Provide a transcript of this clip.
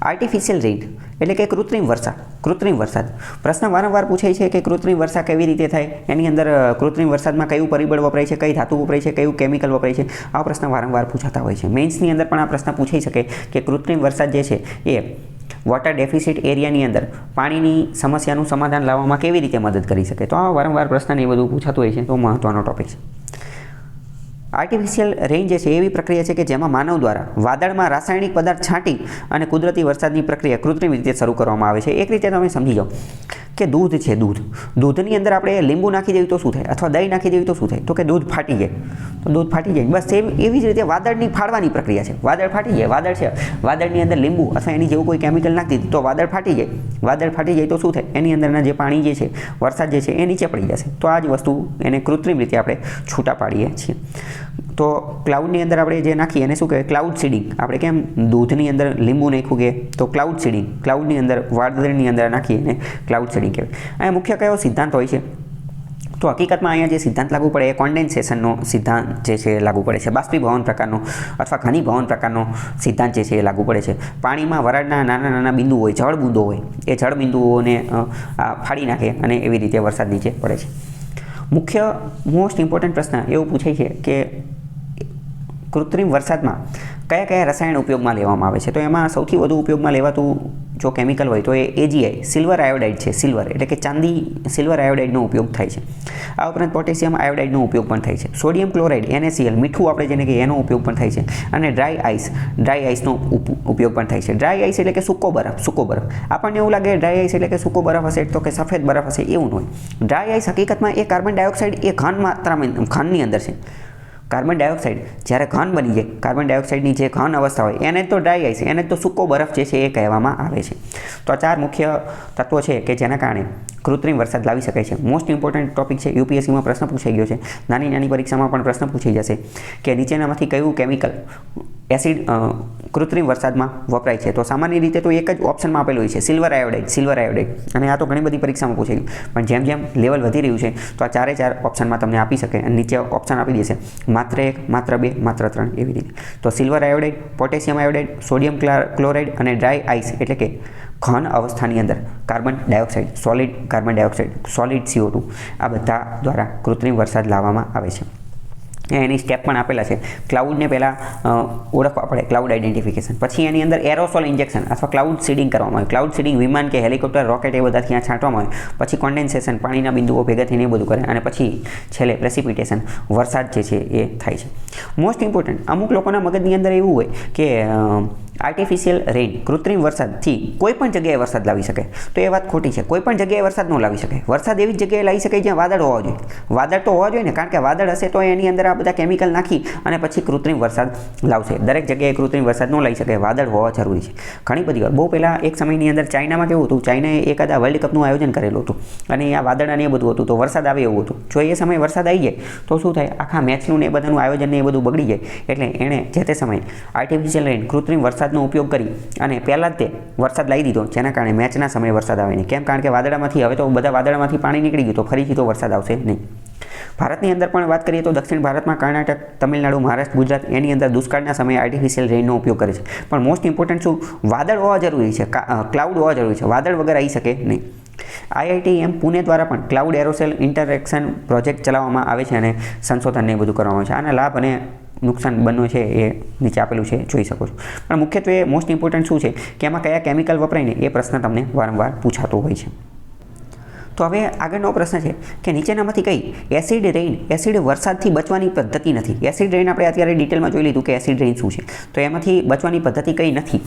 Artificial rain એટલે કે કૃત્રિમ વરસાદ પ્રશ્ન વારંવાર પૂછાય છે કે કૃત્રિમ વર્ષા કેવી રીતે થાય, એની અંદર કૃત્રિમ વરસાદમાં કયું પરિબળ વપરાય છે, કઈ ધાતુ વપરાય છે, કયું કેમિકલ વપરાય છે, આ પ્રશ્ન વારંવાર પૂછાતા હોય છે. મેઇન્સની અંદર પણ આ પ્રશ્ન પૂછાઈ શકે કે કૃત્રિમ વરસાદ જે છે એ વોટર ડેફિસિટ એરિયાની અંદર પાણીની સમસ્યાનું સમાધાન લાવવામાં કેવી રીતે મદદ કરી શકે. તો આ વારંવાર પ્રશ્ન એ બધું પૂછાતું હોય છે, તો મહત્વનો ટોપિક છે. આર્ટિફિશિયલ રેઇન જે છે એવી પ્રક્રિયા છે કે જેમાં માનવ દ્વારા વાદળમાં રાસાયણિક પદાર્થ છાંટી અને કુદરતી વરસાદની પ્રક્રિયા કૃત્રિમ રીતે શરૂ કરવામાં આવે છે. એક રીતે તમે સમજી જાઓ કે દૂધ છે, દૂધની અંદર આપણે લીંબુ નાખી દેવી તો શું થાય, અથવા દહીં નાખી દેવી તો શું થાય, તો કે દૂધ ફાટી જાય. બસ એવી જ રીતે વાદળની ફાડવાની પ્રક્રિયા છે. વાદળ ફાટી જાય, વાદળ છે, વાદળની અંદર લીંબુ અથવા એની જેવું કોઈ કેમિકલ નાખી દીધું તો વાદળ ફાટી જાય તો શું થાય, એની અંદરના જે પાણી જે છે, વરસાદ જે છે એ નીચે પડી જશે. તો આ જ વસ્તુ એને કૃત્રિમ રીતે આપણે છૂટા પાડીએ છીએ. તો ક્લાઉડની અંદર આપણે જે નાખીએ એને શું કહેવાય, ક્લાઉડ સીડિંગ. આપણે કેમ દૂધની અંદર લીંબુ નાખ્યું કે તો ક્લાઉડ સીડિંગ, ક્લાઉડની અંદર વાદળની અંદર નાખીએ એને ક્લાઉડ સીડિંગ કહેવાય. અહીંયા મુખ્ય કયો સિદ્ધાંત હોય છે, તો હકીકતમાં અહીંયા જે સિદ્ધાંત લાગુ પડે એ કોન્ડેન્સેશનનો સિદ્ધાંત જે છે એ લાગુ પડે છે. બાષ્પીભવન પ્રકારનો અથવા ઘનીભવન પ્રકારનો સિદ્ધાંત જે છે એ લાગુ પડે છે. પાણીમાં વરાળના નાના બિંદુઓ હોય, જળબિંદુઓ હોય, એ જળબિંદુઓને ફાડી નાખે અને એવી રીતે વરસાદ નીચે પડે છે. મુખ્ય મોસ્ટ ઇમ્પોર્ટન્ટ પ્રશ્ન એવું પૂછાય છે કે કૃત્રિમ વરસાદમાં કયા રસાયણ ઉપયોગમાં લેવામાં આવે છે. તો એમાં સૌથી વધુ ઉપયોગમાં લેવાતું જો કેમિકલ હોય તો એ AgI સિલ્વર આયોડાઇડ છે. સિલ્વર એટલે કે ચાંદી, સિલ્વર આયોડાઇડનો ઉપયોગ થાય છે. આ ઉપરાંત પોટેશિયમ આયોડાઇડનો ઉપયોગ પણ થાય છે. સોડિયમ ક્લોરાઇડ NaCl મીઠું આપણે જેને કે એનો ઉપયોગ પણ થાય છે. અને ડ્રાય આઈસનો ઉપયોગ પણ થાય છે. ડ્રાય આઈસ એટલે કે સૂકો બરફ. આપણને એવું લાગે ડ્રાય આઈસ એટલે કે સૂકો બરફ હશે તો કે સફેદ બરફ હશે, એવું ન હોય. ડ્રાય આઈસ હકીકતમાં એ કાર્બન ડાયોક્સાઇડ એ ઘનની અંદર છે. કાર્બન ડાયોક્સાઇડ જ્યારે ઘન બની જાય, કાર્બન ડાયોક્સાઇડની જે ઘન અવસ્થા હોય એને તો ડ્રાય આઈસ, એને તો સૂકો બરફ જે છે એ કહેવામાં આવે છે. તો આ 4 મુખ્ય તત્વો છે કે જેના કારણે કૃત્રિમ વરસાદ લાવી શકાય છે. મોસ્ટ ઇમ્પોર્ટન્ટ ટોપિક છે, UPSCમાં પ્રશ્ન પૂછાઈ ગયો છે, નાની પરીક્ષામાં પણ પ્રશ્ન પૂછાઈ જશે કે નીચેનામાંથી કયું કેમિકલ એસિડ કૃત્રિમ વરસાદમાં વપરાય છે. તો સામાન્ય રીતે તો એક જ ઓપ્શનમાં આપેલું હોય છે, સિલ્વર આયોડાઇડ. અને આ તો ઘણી બધી પરીક્ષામાં પૂછાઈ ગયું, પણ જેમ લેવલ વધી રહ્યું છે તો આ 4 ઓપ્શનમાં તમને આપી શકે અને નીચે ઓપ્શન આપી દેશે માત્ર 1, માત્ર 2, માત્ર 3 એવી રીતે. તો silver iodide, potassium iodide, sodium chloride અને ડ્રાય આઈસ એટલે કે ઘન અવસ્થાની અંદર carbon dioxide, solid carbon dioxide, solid CO2 આ બધા દ્વારા કૃત્રિમ વરસાદ લાવવામાં આવે છે. એની સ્ટેપ પણ આપેલા છે. ક્લાઉડને પહેલાં ઓળખવા પડે, ક્લાઉડ આઇડેન્ટિફિકેશન. પછી એની અંદર એરોસોલ ઇન્જેક્શન અથવા ક્લાઉડ સીડિંગ કરવામાં આવે. ક્લાઉડ સીડિંગ વિમાન કે હેલિકોપ્ટર, રોકેટ એ બધા ત્યાં છાંટવામાં આવે. પછી કોન્ડેન્સેશન, પાણીના બિંદુઓ ભેગા થઈને એ બધું કરે. અને પછી છેલ્લે પ્રેસિપિટેશન, વરસાદ જે છે એ થાય છે. મોસ્ટ ઇમ્પોર્ટન્ટ, અમુક લોકોના મગજની અંદર એવું હોય કે આર્ટિફિશિયલ રેઇન, કૃત્રિમ વરસાદથી કોઈ પણ જગ્યાએ વરસાદ લાવી શકે. તો એ વાત ખોટી છે. કોઈ પણ જગ્યાએ વરસાદ ન લાવી શકે. વરસાદ એવી જગ્યાએ લાવી શકે જ્યાં વાદળ હોવા જોઈએ. વાદળ તો હોવા જોઈએ ને, કારણ કે વાદળ હશે તો એની અંદર આ બધા કેમિકલ નાખી અને પછી કૃત્રિમ વરસાદ લાવશે. દરેક જગ્યાએ કૃત્રિમ વરસાદ ન લાવી શકે, વાદળ હોવા જરૂરી છે. ઘણી બધી વાર, બહુ પહેલાં એક સમયની અંદર ચાઇનામાં કેવું હતું, ચાઇનાએ એકાદા વર્લ્ડ કપનું આયોજન કરેલું હતું અને આ વાદળ અને એ બધું હતું, તો વરસાદ આવે એવું હતું. જો એ સમયે વરસાદ આવી જાય તો શું થાય, આખા મેચનું ને એ બધાનું આયોજન ને એ બધું બગડી જાય. એટલે એણે જે તે સમયે આર્ટિફિશિયલ રેઇન, કૃત્રિમ વરસાદનો ઉપયોગ કરી અને પહેલાં જ તે વરસાદ લાવી દીધો, જેના કારણે મેચના સમયે વરસાદ આવે નહીં. કેમ? કારણ કે વાદળામાંથી હવે તો બધા વાદળામાંથી પાણી નીકળી ગયું, તો ફરીથી તો વરસાદ આવશે નહીં. ભારતની અંદર પણ વાત કરીએ તો દક્ષિણ ભારતમાં કર્ણાટક, તમિલનાડુ, મહારાષ્ટ્ર, ગુજરાત એની અંદર દુષ્કાળના સમયે આર્ટિફિશિયલ રેઇનનો ઉપયોગ કરે છે. પણ મોસ્ટ ઇમ્પોર્ટન્ટ શું, વાદળ હોવા જરૂરી છે, ક્લાઉડ હોવા જરૂરી છે. વાદળ વગર આવી શકે નહીં. IITM પુણે દ્વારા પણ ક્લાઉડ એરોસોલ ઇન્ટરેક્શન પ્રોજેક્ટ ચલાવવામાં આવે છે અને સંશોધનને બધું કરવામાં આવે છે. આના લાભ અને નુકસાન બંને છે એ નીચે આપેલું છે, જોઈ શકો છો. પણ મુખ્યત્વે મોસ્ટ ઇમ્પોર્ટન્ટ શું છે કે એમાં કયા કેમિકલ વપરાય ને એ પ્રશ્ન તમને વારંવાર પૂછાતો હોય છે. તો હવે આગળનો પ્રશ્ન છે કે નીચેનામાંથી કઈ એસિડ રેઇન, એસિડ વરસાદથી બચવાની પદ્ધતિ નથી. એસિડ રેઇન આપણે અત્યારે ડિટેલમાં જોઈ લીધું કે એસિડ રેઇન શું છે, તો એમાંથી બચવાની પદ્ધતિ કઈ નથી.